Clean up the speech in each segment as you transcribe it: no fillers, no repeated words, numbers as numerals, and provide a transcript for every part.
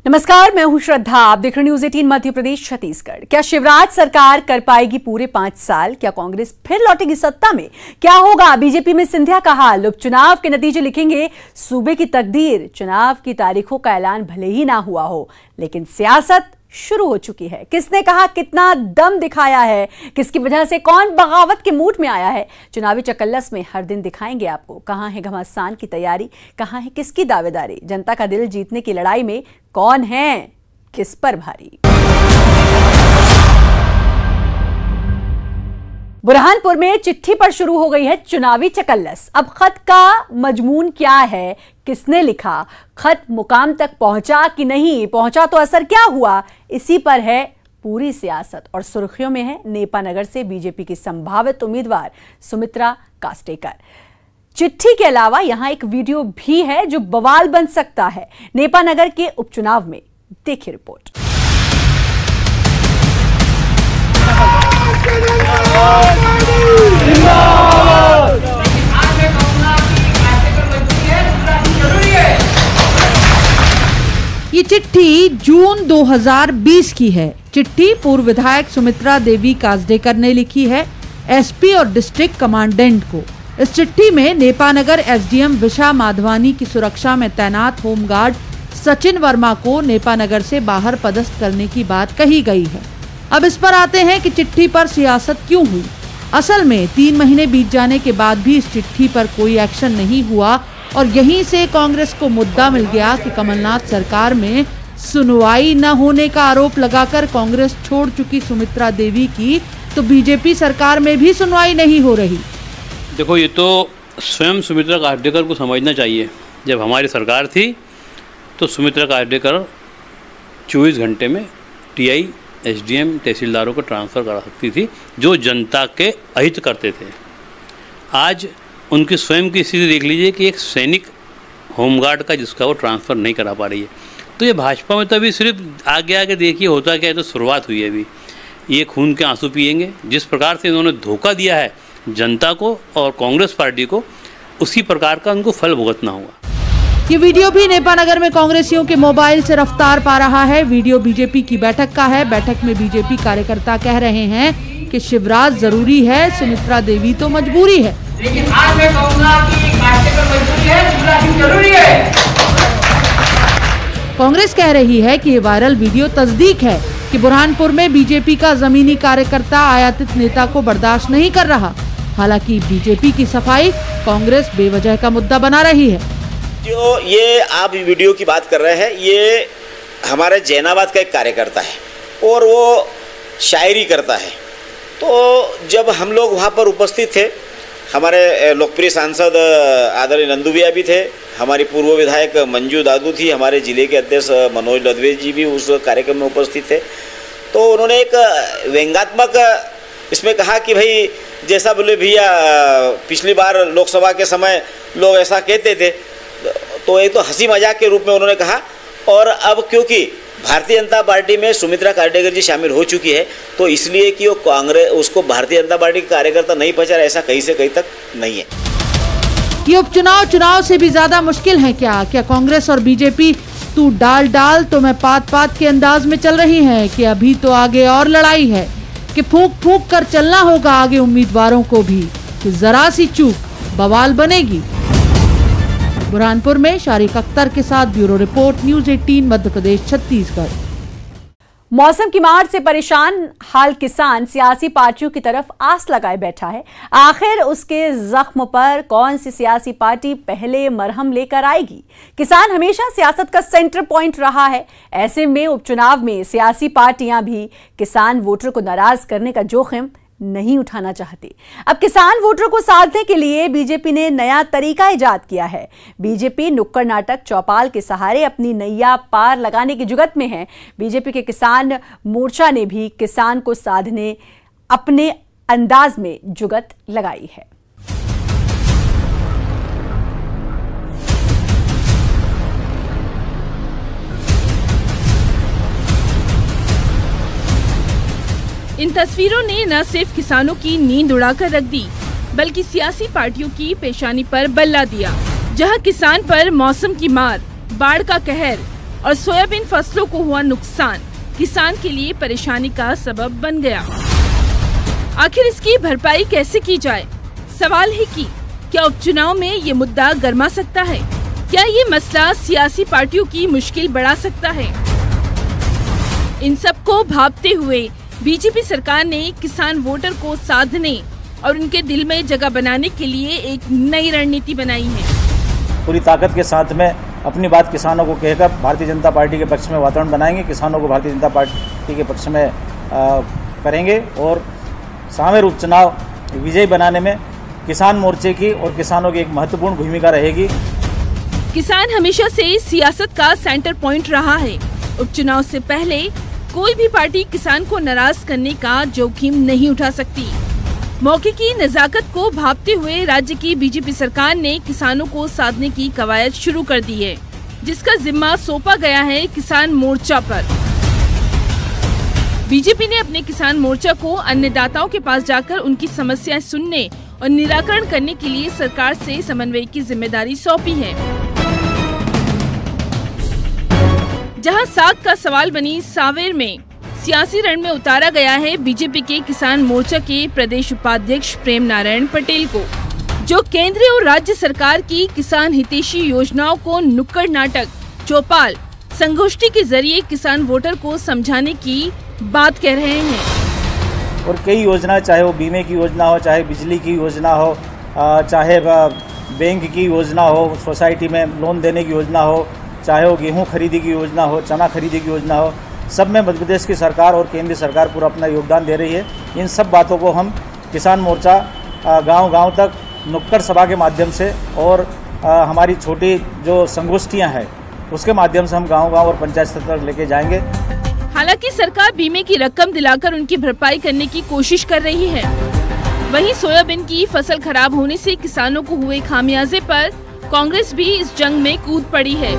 नमस्कार, मैं हूं श्रद्धा। आप देख रहे न्यूज 18 मध्य प्रदेश छत्तीसगढ़। क्या शिवराज सरकार कर पाएगी पूरे 5 साल? क्या कांग्रेस फिर लौटेगी सत्ता में? क्या होगा बीजेपी में सिंधिया का हाल? उपचुनाव के नतीजे लिखेंगे सूबे की तकदीर। चुनाव की तारीखों का ऐलान भले ही ना हुआ हो, लेकिन सियासत शुरू हो चुकी है। किसने कहा कितना दम दिखाया है, किसकी वजह से कौन बगावत के मूड में आया है, चुनावी चकल्लस में हर दिन दिखाएंगे आपको। कहां है घमासान की तैयारी, कहां है किसकी दावेदारी, जनता का दिल जीतने की लड़ाई में कौन है किस पर भारी। बुरहानपुर में चिट्ठी पर शुरू हो गई है चुनावी चकल्लस। अब खत का मजमून क्या है, किसने लिखा, खत मुकाम तक पहुंचा कि नहीं पहुंचा, तो असर क्या हुआ, इसी पर है पूरी सियासत। और सुर्खियों में है नेपानगर से बीजेपी की संभावित उम्मीदवार सुमित्रा कास्टेकर। चिट्ठी के अलावा यहां एक वीडियो भी है जो बवाल बन सकता है। नेपानगर के उपचुनाव में देखिए रिपोर्ट। ये चिट्ठी जून 2020 की है। चिट्ठी पूर्व विधायक सुमित्रा देवी कास्डेकर ने लिखी है एसपी और डिस्ट्रिक्ट कमांडेंट को। इस चिट्ठी में नेपानगर एसडीएम विशा माधवानी की सुरक्षा में तैनात होमगार्ड सचिन वर्मा को नेपानगर से बाहर पदस्थ करने की बात कही गई है। अब इस पर आते हैं कि चिट्ठी पर सियासत क्यों हुई। असल में 3 महीने बीत जाने के बाद भी इस चिट्ठी पर कोई एक्शन नहीं हुआ और यहीं से कांग्रेस को मुद्दा मिल गया कि कमलनाथ सरकार में सुनवाई न होने का आरोप लगाकर कांग्रेस छोड़ चुकी सुमित्रा देवी की तो बीजेपी सरकार में भी सुनवाई नहीं हो रही। देखो, ये तो स्वयं सुमित्रा कास्डेकर को समझना चाहिए। जब हमारी सरकार थी तो सुमित्रा कास्डेकर 24 घंटे में टीआई एसडीएम तहसीलदारों को ट्रांसफ़र करा सकती थी जो जनता के अहित करते थे। आज उनकी स्वयं की स्थिति देख लीजिए कि एक सैनिक होमगार्ड का जिसका वो ट्रांसफ़र नहीं करा पा रही है। तो ये भाजपा में तो अभी सिर्फ आगे आगे देखिए होता क्या है, तो शुरुआत हुई है। अभी ये खून के आंसू पिएंगे। जिस प्रकार से इन्होंने धोखा दिया है जनता को और कांग्रेस पार्टी को, उसी प्रकार का उनको फल भुगतना हुआ। ये वीडियो भी नेपानगर में कांग्रेसियों के मोबाइल से रफ्तार पा रहा है। वीडियो बीजेपी की बैठक का है। बैठक में बीजेपी कार्यकर्ता कह रहे हैं कि शिवराज जरूरी है, सुमित्रा देवी तो मजबूरी है। लेकिन आज मैं कहूंगा कि कास्टेकर मजबूरी है, सुमित्रा देवी जरूरी है। कांग्रेस कह रही है कि ये वायरल वीडियो तस्दीक है कि बुरहानपुर में बीजेपी का जमीनी कार्यकर्ता आयातित नेता को बर्दाश्त नहीं कर रहा। हालांकि बीजेपी की सफाई कांग्रेस बेवजह का मुद्दा बना रही है। जो ये आप वीडियो की बात कर रहे हैं, ये हमारे जैनाबाद का एक कार्यकर्ता है और वो शायरी करता है। तो जब हम लोग वहाँ पर उपस्थित थे, हमारे लोकप्रिय सांसद आदरणीय नंदू भैया भी थे, हमारी पूर्व विधायक मंजू दादू थी, हमारे जिले के अध्यक्ष मनोज लदवे जी भी उस कार्यक्रम में उपस्थित थे। तो उन्होंने एक व्यंग्यात्मक इसमें कहा कि भाई जैसा बोले भैया पिछली बार लोकसभा के समय लोग ऐसा कहते थे, तो एक तो हंसी मजाक के रूप में उन्होंने कहा। और अब क्योंकि भारतीय जनता पार्टी में सुमित्रा कास्डेकर जी शामिल हो चुकी है, तो इसलिए कि वो कांग्रेस उसको भारतीय जनता पार्टी के कार्यकर्ता नहीं पहचान, ऐसा कहीं से कहीं तक नहीं है। ये उपचुनाव चुनाव से भी ज्यादा मुश्किल है क्या? क्या कांग्रेस और बीजेपी तू डाल डाल तो मैं पात पात के अंदाज में चल रही है कि अभी तो आगे और लड़ाई है, कि फूंक फूंक कर चलना होगा आगे उम्मीदवारों को भी, कि जरा सी चूक बवाल बनेगी। बुरहानपुर में शारिक अख्तर के साथ bureau report, news 18 Madhya Pradesh Chhattisgarh. मौसम की मार से परेशान हाल किसान सियासी पार्टियों की तरफ आस लगाए बैठा है। आखिर उसके जख्म पर कौन सी सियासी पार्टी पहले मरहम लेकर आएगी? किसान हमेशा सियासत का सेंटर पॉइंट रहा है। ऐसे में उपचुनाव में सियासी पार्टियां भी किसान वोटर को नाराज करने का जोखिम नहीं उठाना चाहती। अब किसान वोटर को साधने के लिए बीजेपी ने नया तरीका इजाद किया है। बीजेपी नुक्कड़ नाटक चौपाल के सहारे अपनी नैया पार लगाने की जुगत में है। बीजेपी के किसान मोर्चा ने भी किसान को साधने अपने अंदाज में जुगत लगाई है। इन तस्वीरों ने न सिर्फ किसानों की नींद उड़ाकर रख दी, बल्कि सियासी पार्टियों की पेशानी पर बल्ला दिया। जहां किसान पर मौसम की मार, बाढ़ का कहर और सोयाबीन फसलों को हुआ नुकसान किसान के लिए परेशानी का सबब बन गया। आखिर इसकी भरपाई कैसे की जाए? सवाल है कि क्या उपचुनाव में ये मुद्दा गरमा सकता है? क्या ये मसला सियासी पार्टियों की मुश्किल बढ़ा सकता है? इन सब को भांपते हुए बीजेपी सरकार ने किसान वोटर को साधने और उनके दिल में जगह बनाने के लिए एक नई रणनीति बनाई है। पूरी ताकत के साथ में अपनी बात किसानों को कहकर भारतीय जनता पार्टी के पक्ष में वातावरण बनाएंगे, किसानों को भारतीय जनता पार्टी के पक्ष में करेंगे और सावेर उपचुनाव विजयी बनाने में किसान मोर्चे की और किसानों की एक महत्वपूर्ण भूमिका रहेगी। किसान हमेशा से सियासत का सेंटर पॉइंट रहा है। उपचुनाव से पहले कोई भी पार्टी किसान को नाराज करने का जोखिम नहीं उठा सकती। मौके की नजाकत को भांपते हुए राज्य की बीजेपी सरकार ने किसानों को साधने की कवायद शुरू कर दी है, जिसका जिम्मा सौंपा गया है किसान मोर्चा पर। बीजेपी ने अपने किसान मोर्चा को अन्नदाताओं के पास जाकर उनकी समस्याएं सुनने और निराकरण करने के लिए सरकार से समन्वय की जिम्मेदारी सौंपी है। जहां साग का सवाल बनी सावेर में सियासी रण में उतारा गया है बीजेपी के किसान मोर्चा के प्रदेश उपाध्यक्ष प्रेम नारायण पटेल को, जो केंद्र और राज्य सरकार की किसान हितैषी योजनाओं को नुक्कड़ नाटक, चौपाल, संगोष्ठी के जरिए किसान वोटर को समझाने की बात कह रहे हैं। और कई योजना, चाहे वो बीमे की योजना हो, चाहे बिजली की योजना हो, चाहे बैंक की योजना हो, सोसाइटी में लोन देने की योजना हो, चाहे वो गेहूं खरीदी की योजना हो, चना खरीदी की योजना हो, सब में मध्य प्रदेश की सरकार और केंद्र सरकार पूरा अपना योगदान दे रही है। इन सब बातों को हम किसान मोर्चा गांव-गांव तक नुक्कड़ सभा के माध्यम से और हमारी छोटी जो संगोष्ठियां हैं उसके माध्यम से हम गांव-गांव और पंचायत स्तर तक लेके जाएंगे। हालांकि सरकार बीमे की रकम दिलाकर उनकी भरपाई करने की कोशिश कर रही है। वहीं सोयाबीन की फसल खराब होने से किसानों को हुए खामियाजे पर कांग्रेस भी इस जंग में कूद पड़ी है,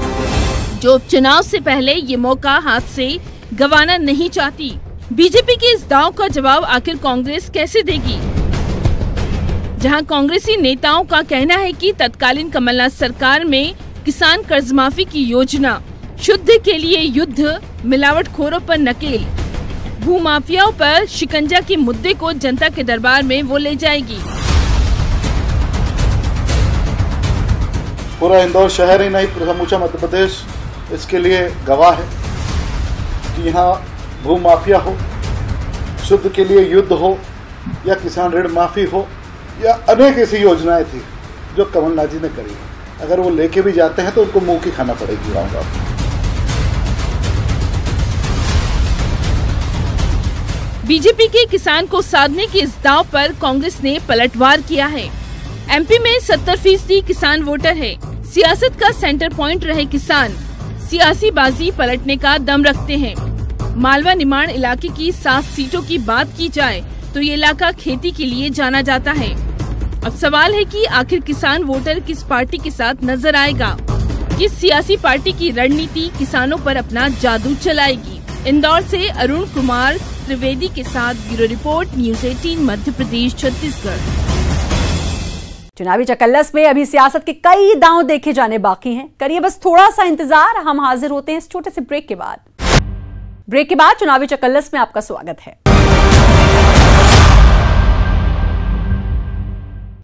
जो उपचुनाव से पहले ये मौका हाथ से गंवाना नहीं चाहती। बीजेपी के इस दांव का जवाब आखिर कांग्रेस कैसे देगी? जहां कांग्रेसी नेताओं का कहना है कि तत्कालीन कमलनाथ सरकार में किसान कर्ज माफी की योजना, शुद्ध के लिए युद्ध, मिलावटखोरों पर नकेल, भूमाफियाओं पर शिकंजा के मुद्दे को जनता के दरबार में वो ले जाएगी। पूरा इंदौर शहर ही नहीं, पूरा समूचा मध्य प्रदेश इसके लिए गवाह है कि यहाँ भूमाफिया हो, शुद्ध के लिए युद्ध हो, या किसान ऋण माफी हो, या अनेक ऐसी योजनाएं थी जो कमलनाथ जी ने करी। अगर वो लेके भी जाते हैं तो उनको मुंह की खाना पड़ेगी गाँव-गाँव। बीजेपी के किसान को साधने के इस दांव पर कांग्रेस ने पलटवार किया है। एमपी में 70% किसान वोटर है। सियासत का सेंटर पॉइंट रहे किसान सियासी बाजी पलटने का दम रखते हैं। मालवा निमाड़ इलाके की 7 सीटों की बात की जाए तो ये इलाका खेती के लिए जाना जाता है। अब सवाल है कि आखिर किसान वोटर किस पार्टी के साथ नजर आएगा? किस सियासी पार्टी की रणनीति किसानों पर अपना जादू चलाएगी? इंदौर से अरुण कुमार त्रिवेदी के साथ bureau report, news 18 Madhya Pradesh Chhattisgarh. चुनावी चकल्लस में अभी सियासत के कई दांव देखे जाने बाकी हैं। करिए बस थोड़ा सा इंतजार, हम हाजिर होते हैं इस छोटे से ब्रेक के बाद। ब्रेक के बाद चुनावी चकल्लस में आपका स्वागत है।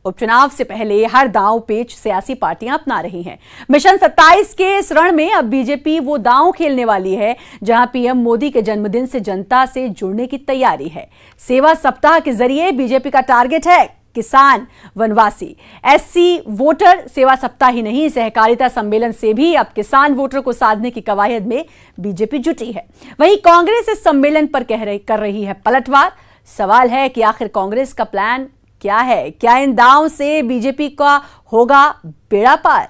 उपचुनाव से पहले हर दांव पेच सियासी पार्टियां अपना रही हैं। मिशन 27 के इस रण में अब बीजेपी वो दांव खेलने वाली है जहां पीएम मोदी के जन्मदिन से जनता से जुड़ने की तैयारी है। सेवा सप्ताह के जरिए बीजेपी का टारगेट है किसान, वनवासी, एससी वोटर। सेवा सप्ताह ही नहीं, सहकारिता सम्मेलन से भी अब किसान वोटर को साधने की कवायद में बीजेपी जुटी है। वहीं कांग्रेस इस सम्मेलन पर कर रही है पलटवार। सवाल है कि आखिर कांग्रेस का प्लान क्या है? क्या इन दांव से बीजेपी का होगा बेड़ा पार?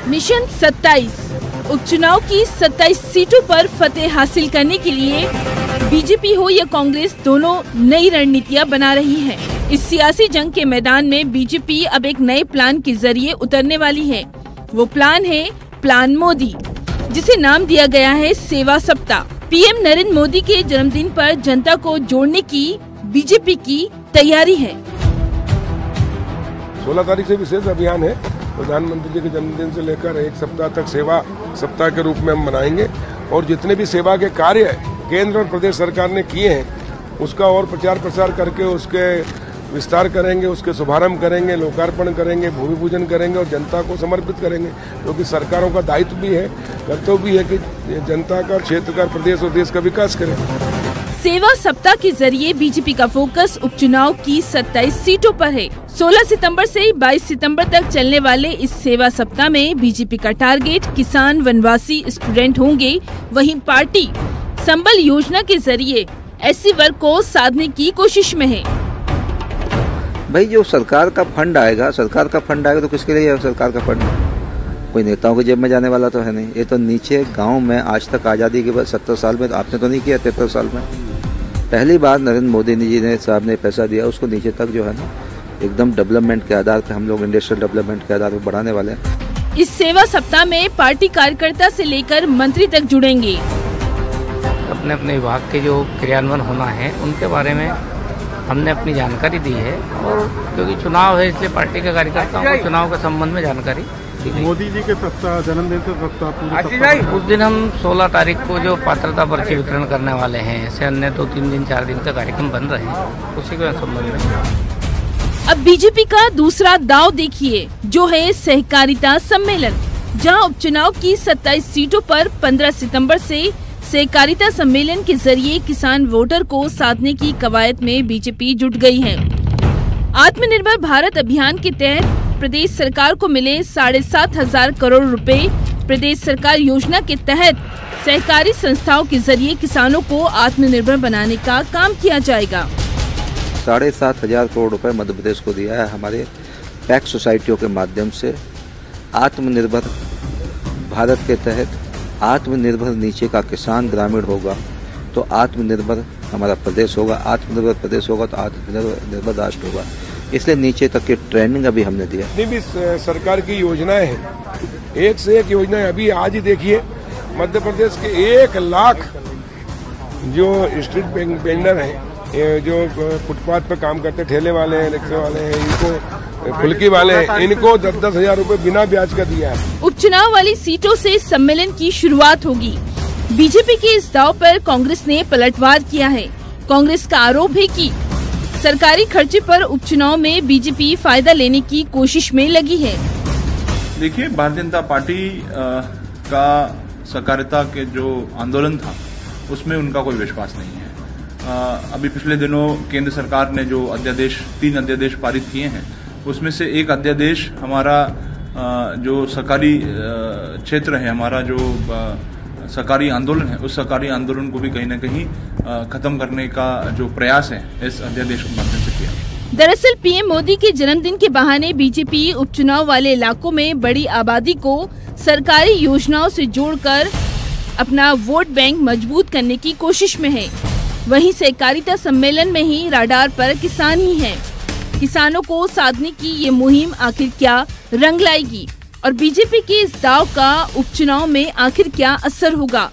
मिशन 27 उपचुनाव की 27 सीटों पर फतेह हासिल करने के लिए बीजेपी हो या कांग्रेस, दोनों नई रणनीतियां बना रही हैं। इस सियासी जंग के मैदान में बीजेपी अब एक नए प्लान के जरिए उतरने वाली है। वो प्लान है प्लान मोदी, जिसे नाम दिया गया है सेवा सप्ताह। पीएम नरेंद्र मोदी के जन्मदिन पर जनता को जोड़ने की बीजेपी की तैयारी है। 16 तारीख से विशेष अभियान है। प्रधानमंत्री जी के जन्मदिन से लेकर 1 सप्ताह तक सेवा सप्ताह के रूप में हम मनाएंगे और जितने भी सेवा के कार्य केंद्र और प्रदेश सरकार ने किए हैं उसका और प्रचार प्रसार करके उसके विस्तार करेंगे, उसके शुभारंभ करेंगे, लोकार्पण करेंगे, भूमि पूजन करेंगे और जनता को समर्पित करेंगे, क्योंकि सरकारों का दायित्व भी है, कर्तव्य भी है कि जनता का, क्षेत्र का, प्रदेश और देश का विकास करें। सेवा सप्ताह के जरिए बीजेपी का फोकस उपचुनाव की 27 सीटों पर है। 16 सितंबर से 22 सितंबर तक चलने वाले इस सेवा सप्ताह में बीजेपी का टारगेट किसान, वनवासी, स्टूडेंट होंगे। वहीं पार्टी संबल योजना के जरिए एससी वर्ग को साधने की कोशिश में है। भाई जो सरकार का फंड आएगा तो किसके लिए है सरकार का फंड? कोई नेताओं की जेब में जाने वाला तो है नहीं। ये तो नीचे गांव में आज तक आज़ादी के बाद 70 साल में आपने तो नहीं किया, 73 साल में पहली बार नरेंद्र मोदी जी ने साहब ने पैसा दिया, उसको नीचे तक जो है ना एकदम डेवलपमेंट के आधार पर हम लोग इंडस्ट्रियल डेवलपमेंट के आधार पर बढ़ाने वाले हैं। इस सेवा सप्ताह में पार्टी कार्यकर्ता से लेकर मंत्री तक जुड़ेंगे। अपने अपने विभाग के जो क्रियान्वयन होना है उनके बारे में हमने अपनी जानकारी दी है और क्योंकि चुनाव है इसलिए पार्टी के कार्यकर्ताओं को चुनाव के संबंध में जानकारी। मोदी जी के जन्मदिन से सप्ताह उस दिन हम 16 तारीख को जो पात्रता पर्ची वितरण करने वाले हैं, ऐसे अन्य 2-3 दिन 4 दिन का कार्यक्रम बन रहे हैं, उसी के संबंध में। अब बीजेपी का दूसरा दांव देखिए, जो है सहकारिता सम्मेलन, जहां उपचुनाव की 27 सीटों पर 15 सितंबर से सहकारिता सम्मेलन के जरिए किसान वोटर को साधने की कवायद में बीजेपी जुट गई है। आत्मनिर्भर भारत अभियान के तहत प्रदेश सरकार को मिले 7,500 करोड़ रुपए प्रदेश सरकार योजना के तहत सहकारी संस्थाओं के जरिए किसानों को आत्मनिर्भर बनाने का काम किया जाएगा। 7,500 करोड़ रुपए मध्य प्रदेश को दिया है हमारे पैक्स सोसाइटियों के माध्यम से। आत्मनिर्भर भारत के तहत आत्मनिर्भर नीचे का किसान ग्रामीण होगा तो आत्मनिर्भर हमारा प्रदेश होगा, आत्मनिर्भर प्रदेश होगा तो आत्मनिर्भर राष्ट्र होगा। इसलिए नीचे तक की ट्रेनिंग अभी हमने दिया। जितनी भी सरकार की योजनाएं हैं, एक से एक योजनाएं, अभी आज ही देखिए मध्य प्रदेश के 1 लाख जो स्ट्रीट वेंडर हैं, जो फुटपाथ पे काम करते, ठेले वाले हैं, रिक्शे वाले हैं, इनको फुल्की वाले हैं, इनको 10-10 हजार रुपए बिना ब्याज का दिया है। उपचुनाव वाली सीटों से सम्मेलन की शुरुआत होगी। बीजेपी के इस दाव पर कांग्रेस ने पलटवार किया है। कांग्रेस का आरोप है कि सरकारी खर्चे पर उपचुनाव में बीजेपी फायदा लेने की कोशिश में लगी है। देखिए, भारतीय जनता पार्टी का सहकारिता के जो आंदोलन था उसमें उनका कोई विश्वास नहीं है। अभी पिछले दिनों केंद्र सरकार ने जो 3 अध्यादेश पारित किए हैं, उसमें से एक अध्यादेश हमारा जो सहकारी क्षेत्र है, हमारा जो सहकारी आंदोलन है, उस सहकारी आंदोलन को भी कहीं न कहीं खत्म करने का जो प्रयास है इस अध्यादेश के माध्यम से किया। दरअसल पीएम मोदी के जन्मदिन के बहाने बीजेपी उपचुनाव वाले इलाकों में बड़ी आबादी को सरकारी योजनाओं से जोड़कर अपना वोट बैंक मजबूत करने की कोशिश में है। वहीं सहकारिता सम्मेलन में ही राडार पर किसान ही हैं। किसानों को साधने की ये मुहिम आखिर क्या रंग लाएगी और बीजेपी के इस दाव का उपचुनाव में आखिर क्या असर होगा?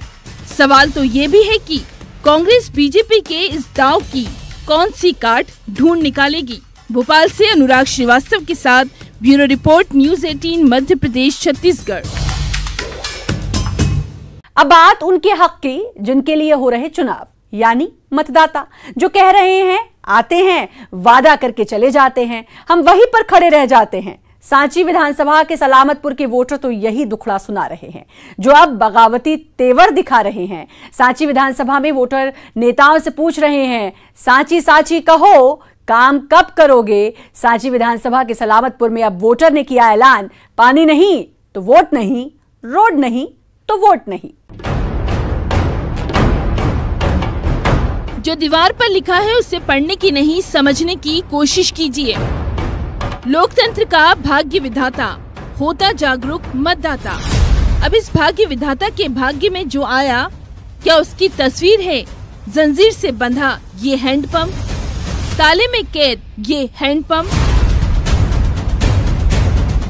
सवाल तो ये भी है कि कांग्रेस बीजेपी के इस दाव की कौन सी काट ढूंढ निकालेगी। भोपाल से अनुराग श्रीवास्तव के साथ bureau report, news 18 Madhya Pradesh Chhattisgarh. अब बात उनके हक की जिनके लिए हो रहे चुनाव, यानी मतदाता, जो कह रहे हैं आते हैं, वादा करके चले जाते हैं, हम वहीं पर खड़े रह जाते हैं। सांची विधानसभा के सलामतपुर के वोटर तो यही दुखड़ा सुना रहे हैं, जो अब बगावती तेवर दिखा रहे हैं। सांची विधानसभा में वोटर नेताओं से पूछ रहे हैं, सांची सांची कहो, काम कब करोगे? सांची विधानसभा के सलामतपुर में अब वोटर ने किया ऐलान, पानी नहीं तो वोट नहीं, रोड नहीं तो वोट नहीं। जो दीवार पर लिखा है उसे पढ़ने की नहीं, समझने की कोशिश कीजिए। लोकतंत्र का भाग्य विधाता होता जागरूक मतदाता। अब इस भाग्य विधाता के भाग्य में जो आया, क्या उसकी तस्वीर है जंजीर से बंधा ये हैंडपंप, ताले में कैद ये हैंडपंप,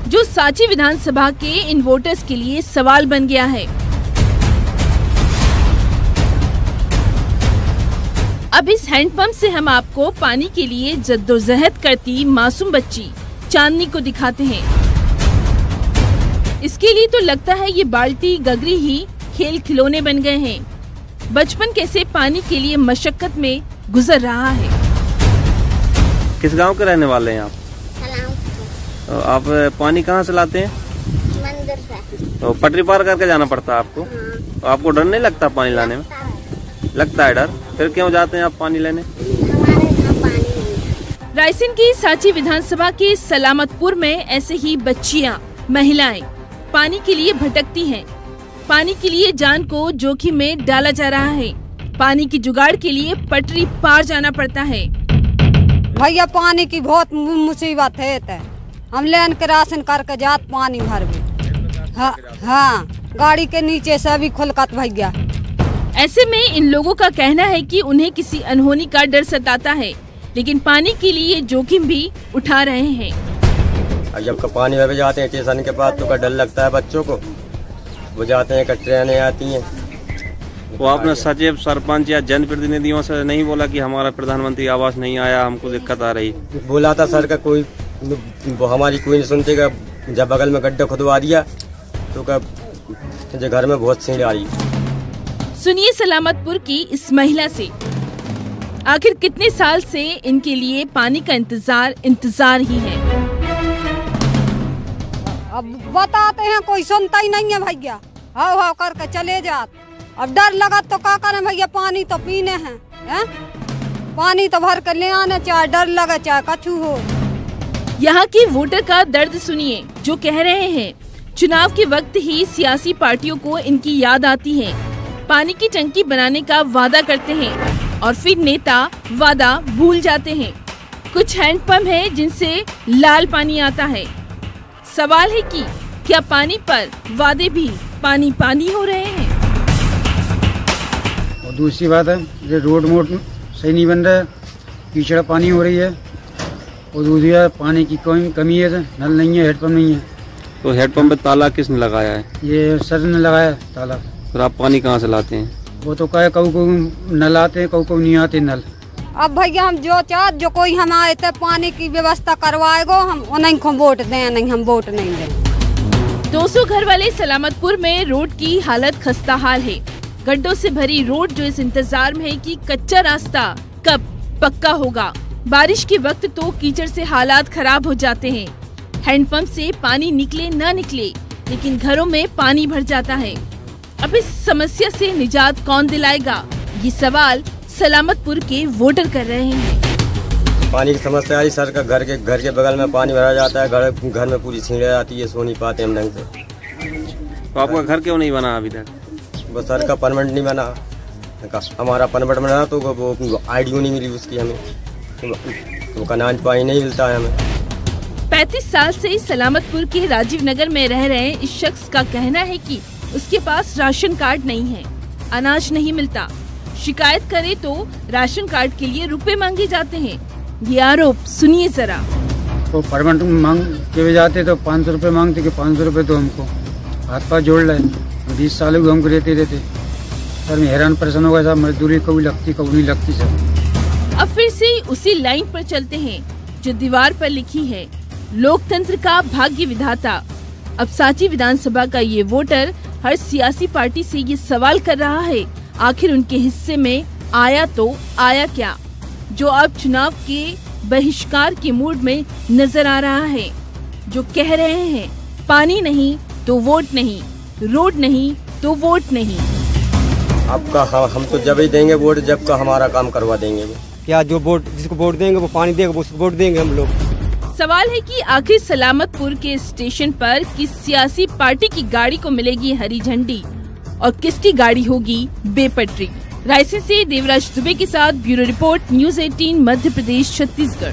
जो सांची विधानसभा के इन वोटर्स के लिए सवाल बन गया है। अब इस हैंडपंप से हम आपको पानी के लिए जद्दोजहद करती मासूम बच्ची चांदनी को दिखाते हैं। इसके लिए तो लगता है ये बाल्टी गगरी ही खेल खिलौने बन गए हैं। बचपन कैसे पानी के लिए मशक्कत में गुजर रहा है। किस गांव के रहने वाले हैं आप? तो आप पानी कहाँ से लाते हैं? मंदिर से। तो पटरी पार करके जाना पड़ता है आपको? तो आपको डर नहीं लगता पानी लाने में? लगता है डर। फिर क्यों जाते हैं आप पानी लेने? रायसेन की सांची विधानसभा के सलामतपुर में ऐसे ही बच्चियां, महिलाएं पानी के लिए भटकती हैं। पानी के लिए जान को जोखिम में डाला जा रहा है। पानी की जुगाड़ के लिए पटरी पार जाना पड़ता है। भैया पानी की बहुत मुसीबत है। हम लेन के राशन करके जात पानी भर में। हाँ, गाड़ी के नीचे से भी खुलकत भैया। ऐसे में इन लोगों का कहना है कि उन्हें किसी अनहोनी का डर सताता है, लेकिन पानी के लिए जोखिम भी उठा रहे हैं। जब पानी में भी जाते हैं स्टेशन के पास तो डर लगता है बच्चों को। वो जाते हैं, ट्रेनें आती हैं। वो आपने सचिव, सरपंच या जनप्रतिनिधियों से नहीं बोला कि हमारा प्रधानमंत्री आवास नहीं आया, हमको दिक्कत आ रही? बोला था सर का, कोई वो हमारी कोई नहीं सुनते। जब बगल में गड्ढा खुदवा दिया तो घर में बहुत सीढ़ आई। सुनिए सलामतपुर की इस महिला से। आखिर कितने साल से इनके लिए पानी का इंतजार ही है। अब बताते हैं, कोई सुनता ही नहीं है भैया। हाव हाव करके चले जात। अब डर लगा तो क्या करें भैया, पानी तो पीने हैं, पानी तो भर कर ले आने, चाहे डर लगे चाहे कछु हो। यहाँ की वोटर का दर्द सुनिए, जो कह रहे हैं चुनाव के वक्त ही सियासी पार्टियों को इनकी याद आती है। पानी की टंकी बनाने का वादा करते हैं और फिर नेता वादा भूल जाते हैं। कुछ हैंडपंप है जिनसे लाल पानी आता है। सवाल है कि क्या पानी पर वादे भी पानी पानी हो रहे हैं? और दूसरी बात है, ये रोड मोड सही नहीं बन रहा है, कीचड़ पानी हो रही है। और दूसरी बात, पानी की कमी है, नल नहीं है, हेडपम्प नहीं है। तो हेडपम्प पे ताला किसने लगाया है? ये सर ने लगाया है ताला। फिर आप पानी कहाँ से लाते हैं? वो तो कहे कऊ नल आते हैं, कऊ नहीं आते नल। अब भैया हम जो कोई हमारे ते पानी की व्यवस्था करवाएगा, हम उन्हीं को वोट दें, नहीं हम वोट नहीं दें। 200 घर वाले सलामतपुर में रोड की हालत खस्ता हाल है। गड्ढों से भरी रोड जो इस इंतजार में है कि कच्चा रास्ता कब पक्का होगा। बारिश के वक्त तो कीचड़ से हालात खराब हो जाते हैं। हैंडपंप से पानी निकले न निकले, लेकिन घरों में पानी भर जाता है। अब इस समस्या से निजात कौन दिलाएगा, ये सवाल सलामतपुर के वोटर कर रहे हैं। पानी की समस्या आई सर का, घर के बगल में पानी भरा जाता है, घर में पूरी छींड़ जाती है, सो नहीं पाते हम ढंग से। तो आपका घर क्यों नहीं बना अभी तक? वो सर का परमानेंट नहीं बना। हमारा परमानेंट बना तो वो आईडी नहीं मिली उसकी हमें, वो अनाज पानी नहीं मिलता है हमें। 35 साल से सलामतपुर के राजीव नगर में रह रहे इस शख्स का कहना है कि उसके पास राशन कार्ड नहीं है, अनाज नहीं मिलता। शिकायत करे तो राशन कार्ड के लिए रुपए मांगे जाते हैं। ये आरोप सुनिए जरा। तो परमानेंट मांग के जाते तो 500 रुपए मांगते कि 500 रुपए तो हमको हाथ पाथ जोड़ रहे। 20 साल हुए हमको रहते सर, मैं हैरान परेशान हो गया था। मजदूरी कभी लगती कभी नहीं लगती सर। अब फिर से उसी लाइन पर चलते हैं जो दीवार पर लिखी है, लोकतंत्र का भाग्य विधाता। अब सांची विधानसभा का ये वोटर हर सियासी पार्टी से ये सवाल कर रहा है, आखिर उनके हिस्से में आया तो आया क्या, जो अब चुनाव के बहिष्कार के मूड में नजर आ रहा है। जो कह रहे हैं पानी नहीं तो वोट नहीं, रोड नहीं तो वोट नहीं। आपका हम तो जब ही देंगे वोट जब का हमारा काम करवा देंगे। क्या जो वोट जिसको वोट देंगे वो पानी देगा, उसको वोट देंगे हम लोग। सवाल है कि आखिर सलामतपुर के स्टेशन पर किस सियासी पार्टी की गाड़ी को मिलेगी हरी झंडी और किसकी गाड़ी होगी बेपटरी। रायसेन से देवराज दुबे के साथ bureau report, news 18 Madhya Pradesh Chhattisgarh.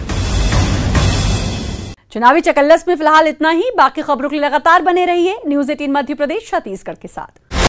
चुनावी चकल्लस में फिलहाल इतना ही। बाकी खबरों के लिए लगातार बने रहिए न्यूज़ 18 मध्य प्रदेश छत्तीसगढ़ के साथ।